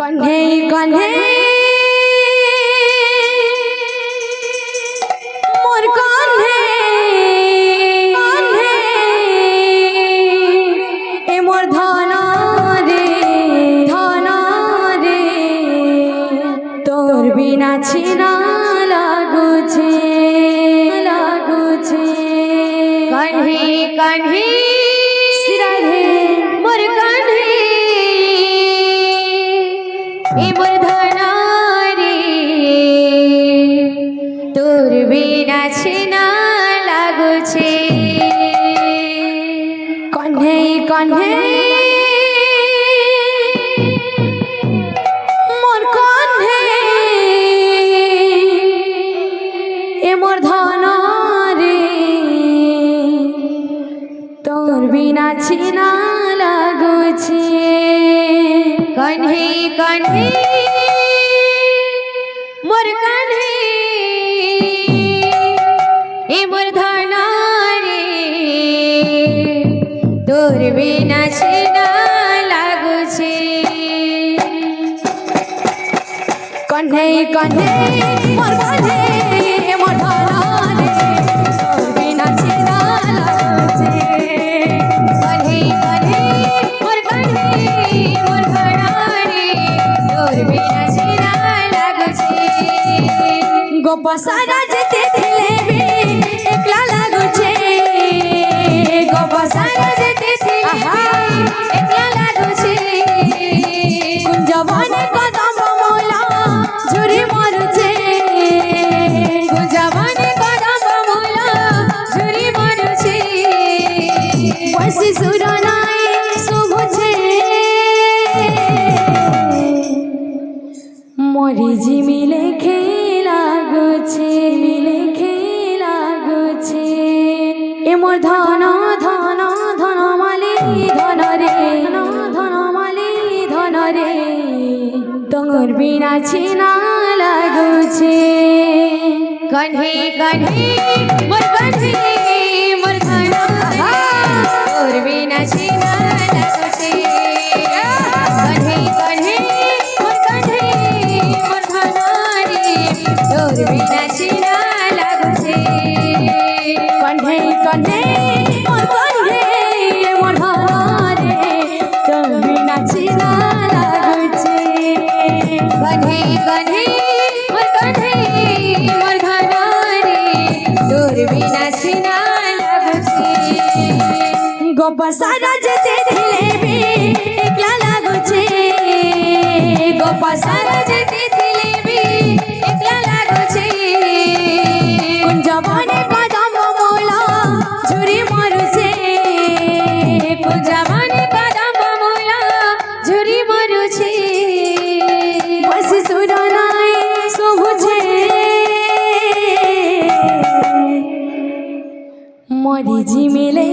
कन्हे कन्हे मोर कन्हे कन्हे ए मोर धन रे तोर बिना छिना लागुछे लागुछे कन्हे कन्हे सिरा रे मोर कन्हे ए मोर धन रे तोर बिना छिना लागुछे कन्हे कन्हे मोर कन्हे ए मोर धन रे तोर बिना छिना लागुछे कन्हे कन्हे मोर कन्हे ए मोर धन रे तोर बिना छिना लागुछे कन्हे कन्हे मोर कन्हे ए मोर धन रे तोर बिना छिना लागुछे कन्हे कन्हे मोर कन्हे मोर धन रे तोर बिना छिना लागुछे गोपसारा जेते थिलेबे एकला लागुछे गोपसारा जेते थिलेबे एकला लागुछे कुंजवाने कदम मोला झुरी मारुछे कुंजवाने कदम मोला झुरी मारुछे बसी सुरनाई सुबुछे मोरी जिमिले लागुछे मिले लागुछे ए मोर धन धन धन माली धन रे धन माली धन रे तोर बिना छिना लागुछे कन्हे कन्हे मोर कन्हे मोर धन तोर बिना छिना लागुछे कन्हे कन्हे मोर कन्हे मोर धन रे तोर बिना छिना लागुछे कन्हे कन्हे मोर कन्हे मोर धन रे तोर बिना छिना लागुछे कन्हे कन्हे मोर कन्हे मोर धन रे तोर बिना छिना लागुछे गोपसारा जेते थिलेबे एकला लागुछे गोपसारा जेते थिलेबे एकला लागुछे कुंजवाने कदम मोला झुरी मारुछे कुंजवाने कदम मोला झुरी मारुछे बस सुरनाई सुबुछे मोरी जिमिले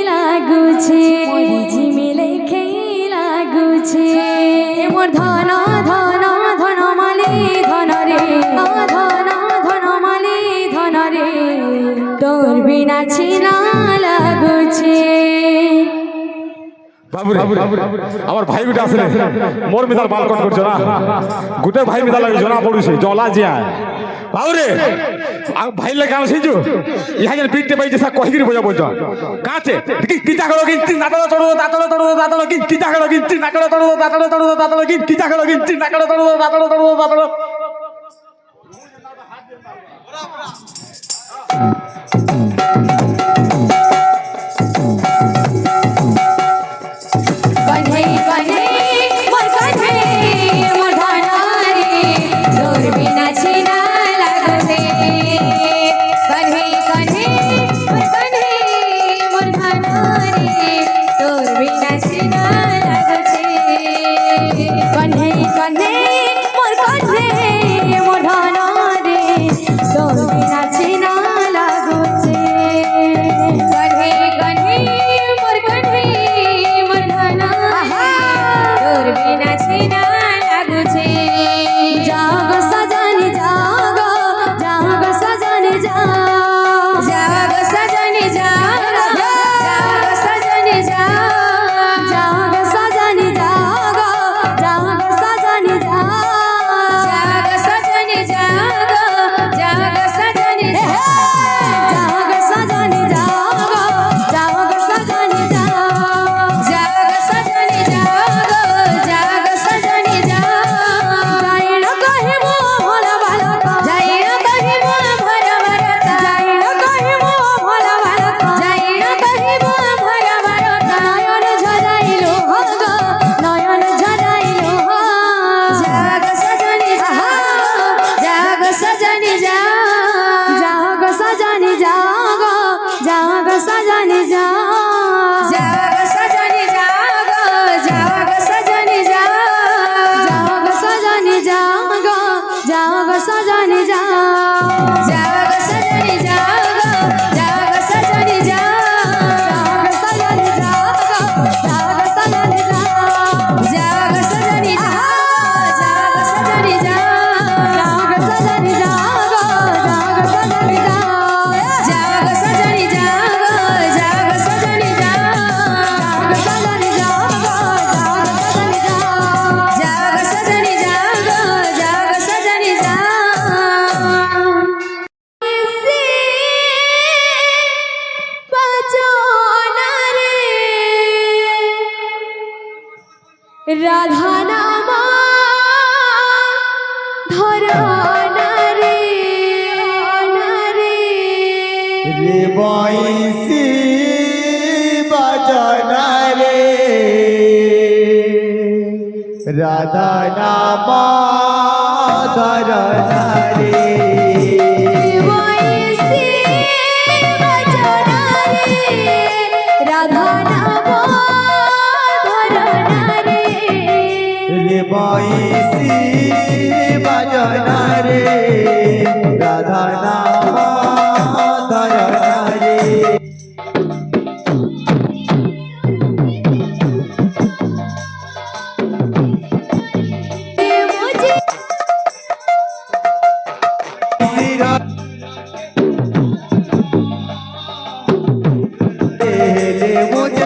लागुछे मोरी जिमिले लागुछे मोर धन धन धन माली धन रे धन धन माली धन रे तोर बिना छिना लागुछे বাবুরে আমার ভাই বিটা আসলে মোর মিদাল বাল কট করছ না গুটে ভাই মিদাল লাগি জনা পড়ুছে জলা জিয়া বাবুরে আ ভাই লাগে আমি সিজু ইহা যেন পিটতে পাইছে সা কহিগিরি বজা বলছ কাছে কিটা করো কিন্তি নাকড় তড়ো দাতড় তড়ো দাতড় কিটা করো কিন্তি নাকড় তড়ো দাতড় তড়ো দাতড় কিটা করো কিন্তি নাকড় তড়ো দাতড় তড়ো দাতড় कन्हे कन्हे मोर कन्हे मोर धन रे तोर बिना छिना लागुछे कन्हे कन्हे मोर कन्हे मोर धन रे तोर बिना छिना लागुछे कन्हे कन्हे मोर कन्हे मोर धन रे तोर बिना छिना लागुछे कन्हे कन्हे मोर कन्हे मोर धन तोर बिना छिना लागुछे जाग सजनी जाग जाग सजनी जाग जाग सजनी जाग जाग सजनी जाग जाग सजनी जाग जाग सजनी রাধা নাম ধরনা রে রে বয়সি বাজনা রে রাধা নাম ধরনা রে বয়সে বাজনা রে রাধা নাম ধরনা রে রে বয়সি বাজনা রে রাধা নাম ধরনা রে মুঝে मुझे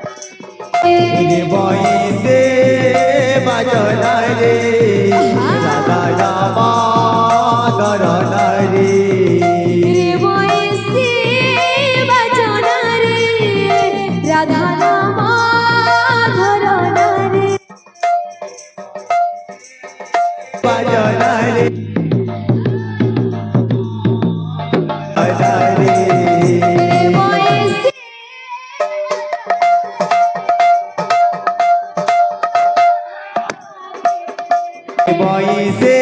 रे बयसे बाजना रे राधा रामा धरना रे রে বয়সে বাজনা রে রাধা নাম ধরনা রে बाजना रे राधा रे রে বয়সে बयसे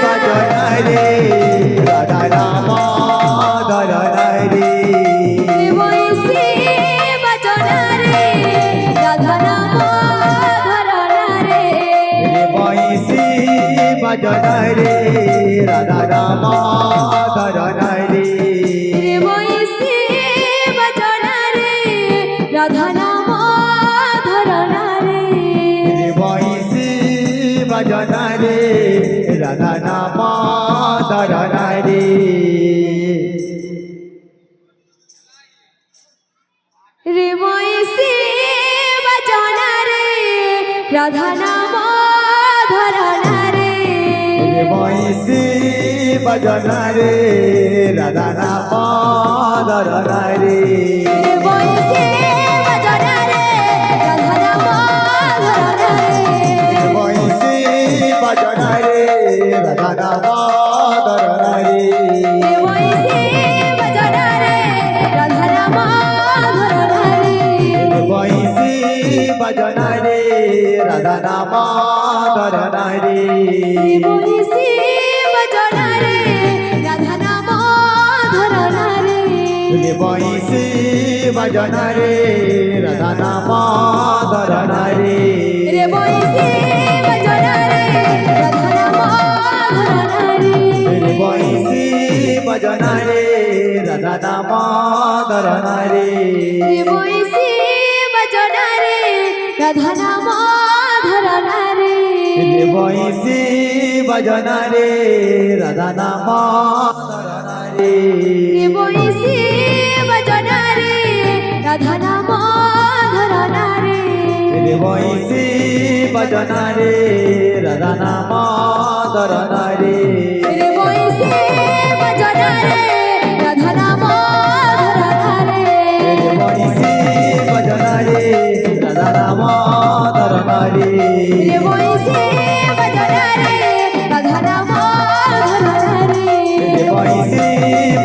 बाजना रे राधा रामा धरना रे রে বয়সে বাজনা রে রাধা নাম ধরনা রে रे बयसी बाजना रे राधा रामा धरना रे রে বয়সে বাজনা রে রাধা নাম ধরনা রে রে বয়সি বাজনা রে রাধা নাম ধরনা রে রে বয়সে বাজনা রে রাধা নাম ধরনা রে রে বয়সি বাজনা রে রাধা নাম ধরনা রে রে বয়সে বাজনা রে রাধা নাম ধরনা রে রে বয়সি বাজনা রে রাধা নাম ধরনা রে রে বয়সে বাজনা রে রাধা নাম ধরনা রে রে বয়সি বাজনা রে রাধা নাম ধরনা রে রে বয়সে বাজনা রে রাধা নাম ধরনা রে রে বয়সি বাজনা রে রাধা নাম ধরনা রে রে বয়সে বাজনা রে রাধা নাম ধরনা রে রে বয়সি বাজনা রে রাধা নাম ধরনা রে রে বয়সে বাজনা রে রাধা নাম ধরনা রে রে বয়সি বাজনা রে রাধা নাম ধরনা রে রে বয়সে বাজনা রে রাধা নাম ধরনা রে রে বয়সি বাজনা রে রাধা নাম ধরনা রে রে বয়সে বাজনা রে রাধা নাম ধরনা রে রে বয়সি বাজনা রে রাধা নাম ধরনা রে রে বয়সে বাজনা রে রাধা নাম ধরনা রে রে বয়সি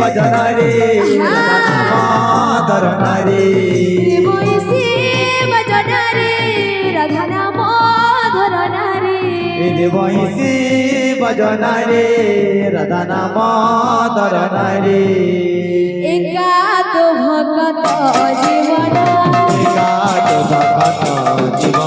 বাজনা রে রাধা নাম ধরনা রে রে বয়সে বাজনা রে রাধা নাম ধরনা রে রে বয়সি বাজনা রে রাধা নাম ধরনা রে একাত ভকত জীবন একাত ভকত জীবন